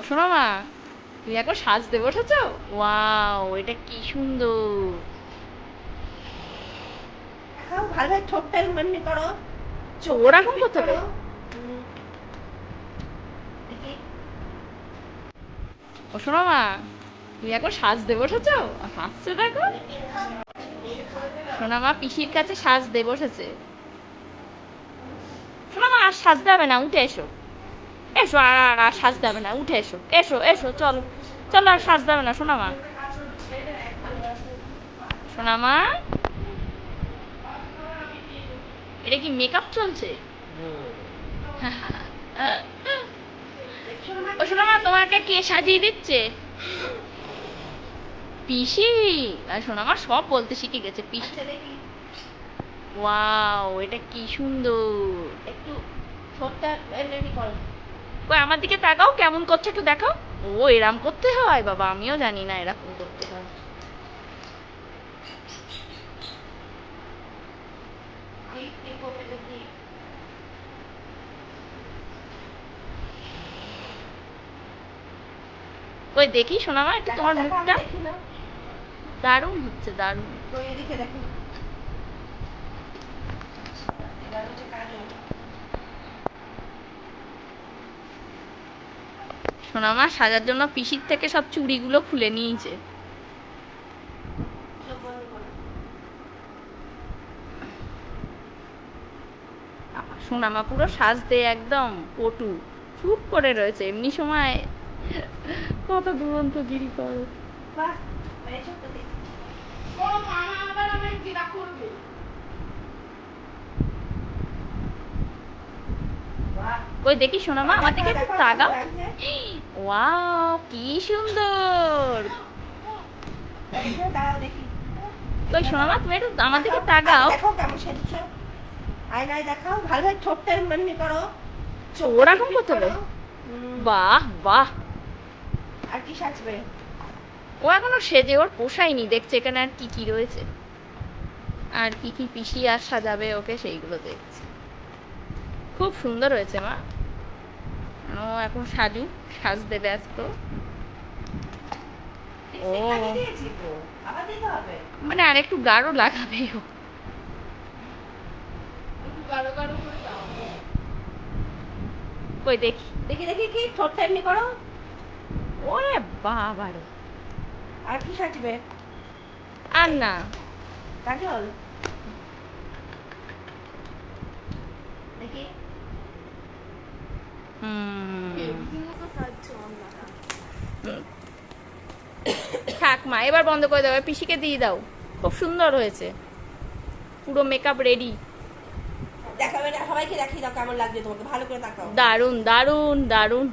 শোনো মা, তুমি এখন সাজতে বসেছো? ওয়াও, এটা কি সুন্দর! ভালো ঠোঁটটা এমনি করো, ওরকম করতে হবে? ও শোনো মা, তুমি এখন সাজতে বসেছো? হাসছে দেখো। শোনা মা পিসির কাছে সাজতে বসেছে। শোনা মা, আর সাজতে হবে না, উঠে এসো। এসো, আর সাজতে হবে না, উঠে এসো, এসো এসো, চলো চলো, আর সাজতে হবে না শোনা মা। শোনা মা, এটা কি মেকআপ চলছে? ও শোনা মা, তোমাকে কে সাজিয়ে দিচ্ছে? পিসি। আর শোনা মা সব বলতে শিখে গেছে পিসি। ওয়াও, এটা কি সুন্দর! একটু ঠোঁটটা এমনি করো। কই আমার দিকে তাকাও, কেমন করছে একটু দেখাও। ও, এরম করতে হয়? বাবা, আমিও জানি না এরকম করতে হয়। কই দেখি শোনা মা, একটু তোমার মুখটা। দারুণ হচ্ছে, দারুণ। এদিকে দেখো, এবার হচ্ছে কাজল। শোনা মা সাজার জন্য পিসির থেকে সব চুড়িগুলো খুলে নিয়েছে। শোনা মা পুরো সাজতে একদম পটু, চুপ করে রয়েছে। এমনি সময় কত দুরন্ত গিরি করো। বাহ, এই ছোট্ট দিক। বাহ, কই দেখি শোনা মা, আমার দিকে একটু দেখো, তাকাও। কেমন লাগছে? ওয়াও, কি সুন্দর! দাঁড়াও দেখি। কই শোনা মা, তুমি একটু আমার দিকে দেখাও, তাকাও। দেখো কেমন সেজেছো। আয়নায় দেখাও, ভালো ঠোঁটটা এমনি করো, ওরকম করতে হবে? বাহ বাহ। আর কি সাজবে? ও এখনো সেজে ওর পোষায়নি, দেখছে এখানে আর কি কি রয়েছে, আর কি কি পিসি আর সাজাবে ওকে, সেইগুলো দেখছে। খুব সুন্দর হয়েছে মা। ও এখন সাজুক, সাজতে ব্যস্ত। ও আবার দিতে হবে। মানে আর একটু গাঢ় লাগাবে ও। কই দেখি। দেখি দেখি, কি ঠোঁটটা এমনি করো। ওরে বাবা রে! আর কি সাজবে? আর না। কাজল দেখি। থাক মা, এবার বন্ধ করে দাও, এবার পিসিকে দিয়ে দাও। খুব সুন্দর হয়েছে, পুরো মেকআপ রেডি। দেখাবে না, সবাইকে দেখিয়ে দাও কেমন লাগছে তোমাকে, ভালো করে তাকাও। দারুণ দারুণ দারুণ।